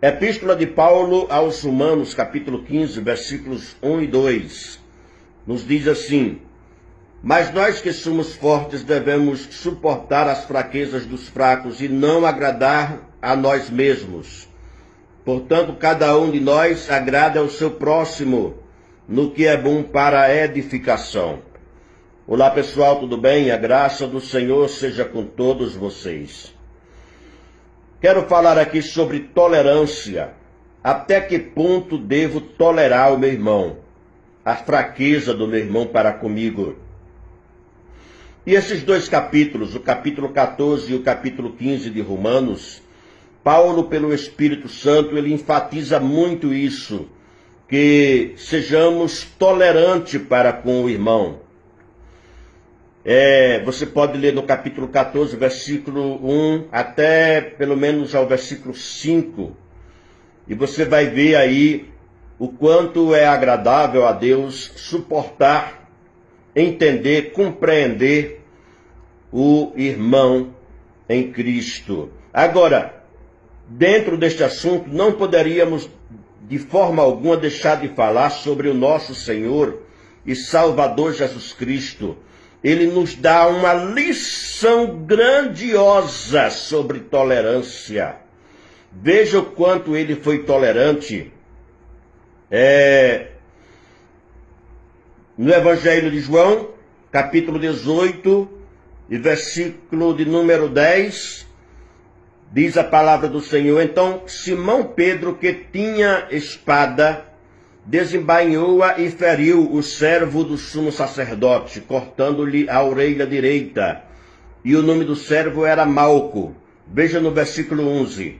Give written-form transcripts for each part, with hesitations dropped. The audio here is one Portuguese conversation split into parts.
Epístola de Paulo aos Romanos, capítulo 15, versículos 1 e 2, nos diz assim: mas nós que somos fortes devemos suportar as fraquezas dos fracos e não agradar a nós mesmos. Portanto, cada um de nós agrade ao seu próximo no que é bom para a edificação. Olá pessoal, tudo bem? A graça do Senhor seja com todos vocês. Quero falar aqui sobre tolerância. Até que ponto devo tolerar o meu irmão? A fraqueza do meu irmão para comigo. E esses dois capítulos, o capítulo 14 e o capítulo 15 de Romanos, Paulo, pelo Espírito Santo, ele enfatiza muito isso, que sejamos tolerantes para com o irmão. Você pode ler no capítulo 14, versículo 1, até pelo menos ao versículo 5, e você vai ver aí o quanto é agradável a Deus suportar, entender, compreender o irmão em Cristo. Agora, dentro deste assunto, não poderíamos de forma alguma deixar de falar sobre o nosso Senhor e Salvador Jesus Cristo. Ele nos dá uma lição grandiosa sobre tolerância. Veja o quanto ele foi tolerante. No Evangelho de João, capítulo 18, e versículo de número 10, diz a palavra do Senhor: então Simão Pedro, que tinha espada, desembainhou-a e feriu o servo do sumo sacerdote, cortando-lhe a orelha direita. E o nome do servo era Malco. Veja no versículo 11.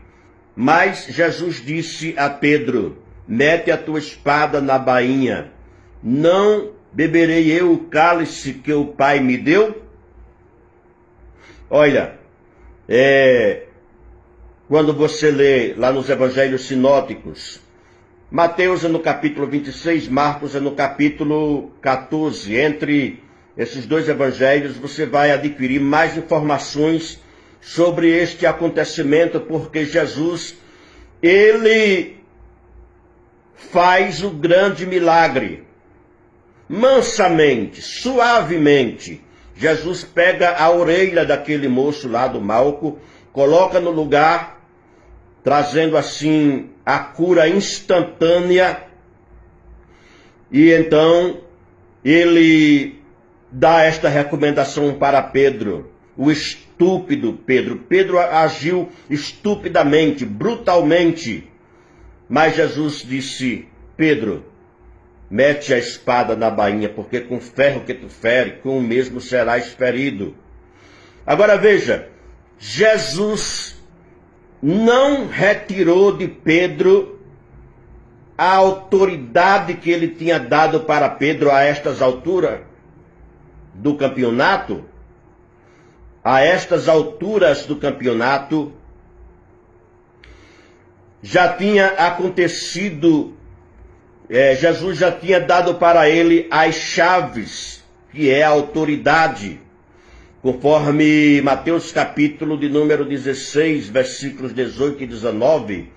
Mas Jesus disse a Pedro: mete a tua espada na bainha. Não beberei eu o cálice que o Pai me deu? Olha, quando você lê lá nos evangelhos sinóticos, Mateus é no capítulo 26, Marcos é no capítulo 14. Entre esses dois evangelhos você vai adquirir mais informações sobre este acontecimento, porque Jesus, ele faz o grande milagre. Mansamente, suavemente, Jesus pega a orelha daquele moço lá do Malco, coloca no lugar, trazendo assim a cura instantânea, e então ele dá esta recomendação para Pedro, o estúpido Pedro. Pedro agiu estupidamente, brutalmente, mas Jesus disse: Pedro, mete a espada na bainha, porque com ferro que tu fere, com o mesmo serás ferido. Agora veja, Jesus não retirou de Pedro a autoridade que ele tinha dado para Pedro a estas alturas do campeonato. A estas alturas do campeonato já tinha acontecido, Jesus já tinha dado para ele as chaves, que é a autoridade. Conforme Mateus capítulo de número 16, versículos 18 e 19,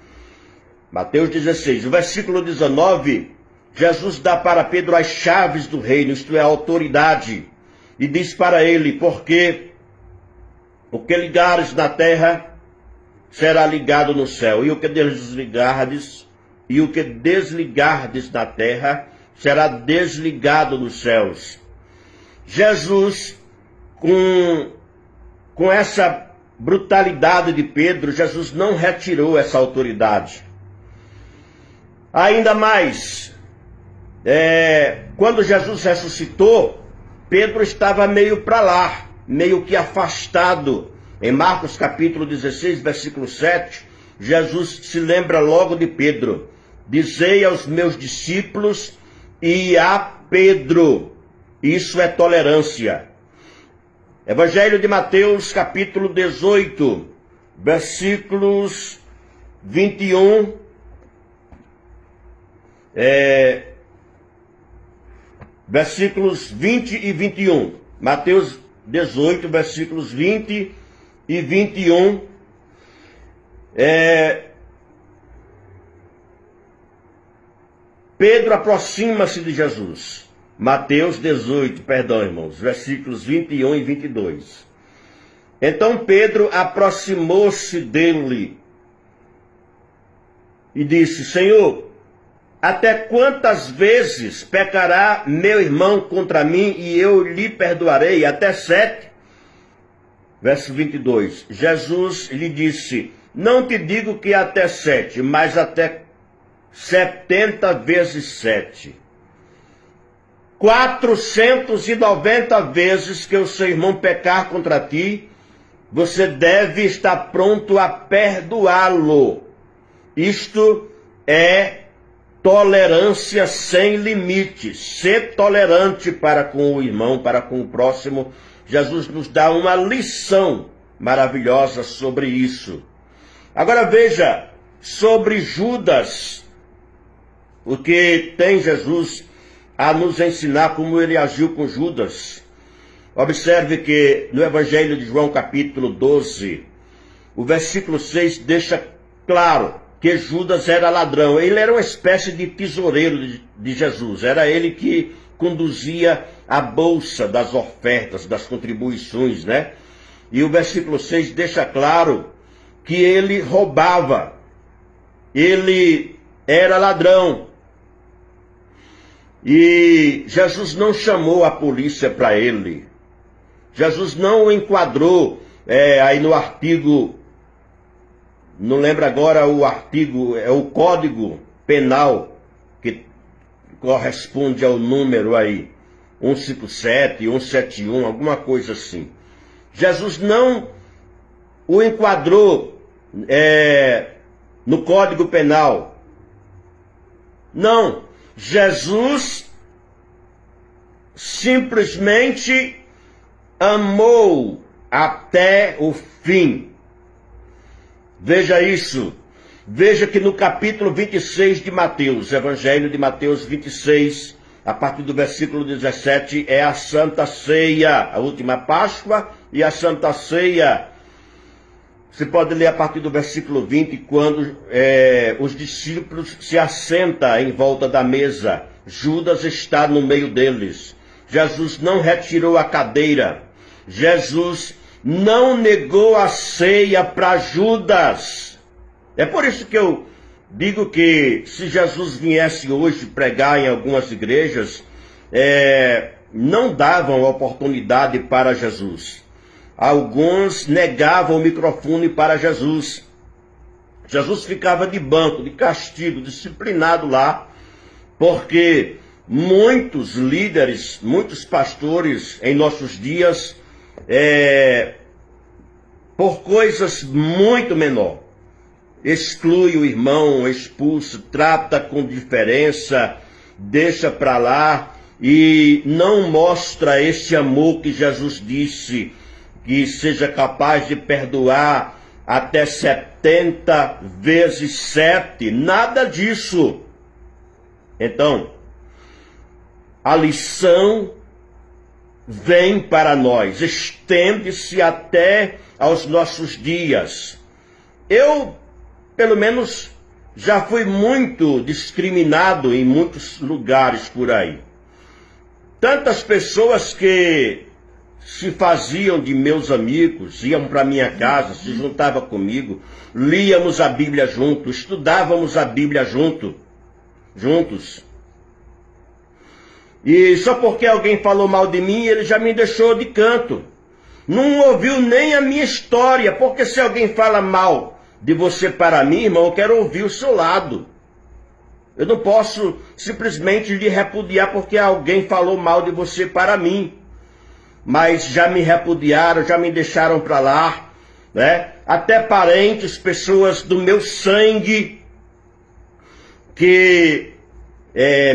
Mateus 16, o versículo 19, Jesus dá para Pedro as chaves do reino, isto é, a autoridade, e diz para ele: porque o que ligares na terra será ligado no céu, e o que desligardes na terra será desligado nos céus. Jesus, com essa brutalidade de Pedro, Jesus não retirou essa autoridade. Ainda mais, quando Jesus ressuscitou, Pedro estava meio para lá, meio que afastado. Em Marcos capítulo 16, versículo 7, Jesus se lembra logo de Pedro: dizei aos meus discípulos e a Pedro. Isso é tolerância. Evangelho de Mateus, capítulo 18, versículos 21. Versículos 20 e 21. Mateus 18, versículos 20 e 21. Pedro aproxima-se de Jesus. Mateus 18, perdão, irmãos, versículos 21 e 22. Então Pedro aproximou-se dele e disse: Senhor, até quantas vezes pecará meu irmão contra mim e eu lhe perdoarei? Até 7? Verso 22. Jesus lhe disse: não te digo que até 7, mas até 70 vezes 7. 490 vezes que o seu irmão pecar contra ti, você deve estar pronto a perdoá-lo. Isto é tolerância sem limites. Ser tolerante para com o irmão, para com o próximo. Jesus nos dá uma lição maravilhosa sobre isso. Agora veja, sobre Judas, o que tem Jesus a nos ensinar como ele agiu com Judas. Observe que no Evangelho de João, capítulo 12, o versículo 6 deixa claro que Judas era ladrão. Ele era uma espécie de tesoureiro de Jesus. Era ele que conduzia a bolsa das ofertas, das contribuições, né? E o versículo 6 deixa claro que ele roubava. Ele era ladrão. E Jesus não chamou a polícia para ele. Jesus não o enquadrou aí no artigo, não lembro agora o artigo, é o Código Penal, que corresponde ao número aí, 157, 171, alguma coisa assim. Jesus não o enquadrou no Código Penal. Não. Jesus simplesmente amou até o fim. Veja isso. Veja que no capítulo 26 de Mateus, Evangelho de Mateus 26, a partir do versículo 17, é a Santa Ceia, a última Páscoa e a Santa Ceia. Você pode ler a partir do versículo 20, quando os discípulos se assentam em volta da mesa. Judas está no meio deles. Jesus não retirou a cadeira. Jesus não negou a ceia para Judas. É por isso que eu digo que se Jesus viesse hoje pregar em algumas igrejas, não davam oportunidade para Jesus. Alguns negavam o microfone para Jesus. Jesus ficava de banco, de castigo, disciplinado lá, porque muitos líderes, muitos pastores em nossos dias, por coisas muito menor, exclui o irmão, expulsa, trata com diferença, deixa para lá e não mostra esse amor que Jesus disse, que seja capaz de perdoar até 70 vezes 7. Nada disso. Então, a lição vem para nós, estende-se até aos nossos dias. Eu, pelo menos, já fui muito discriminado em muitos lugares por aí. Tantas pessoas que se faziam de meus amigos, iam para minha casa, se juntavam comigo, líamos a Bíblia juntos, estudávamos a Bíblia juntos. E só porque alguém falou mal de mim, ele já me deixou de canto. Não ouviu nem a minha história, porque se alguém fala mal de você para mim, irmão, eu quero ouvir o seu lado. Eu não posso simplesmente lhe repudiar porque alguém falou mal de você para mim. Mas já me repudiaram, já me deixaram para lá, né? Até parentes, pessoas do meu sangue, que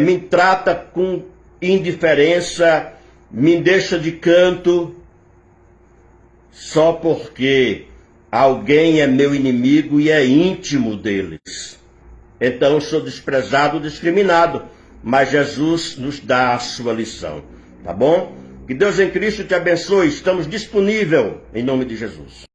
me trata com indiferença, me deixa de canto, só porque alguém é meu inimigo e é íntimo deles. Então eu sou desprezado, discriminado, mas Jesus nos dá a sua lição, tá bom? Que Deus em Cristo te abençoe, estamos disponíveis em nome de Jesus.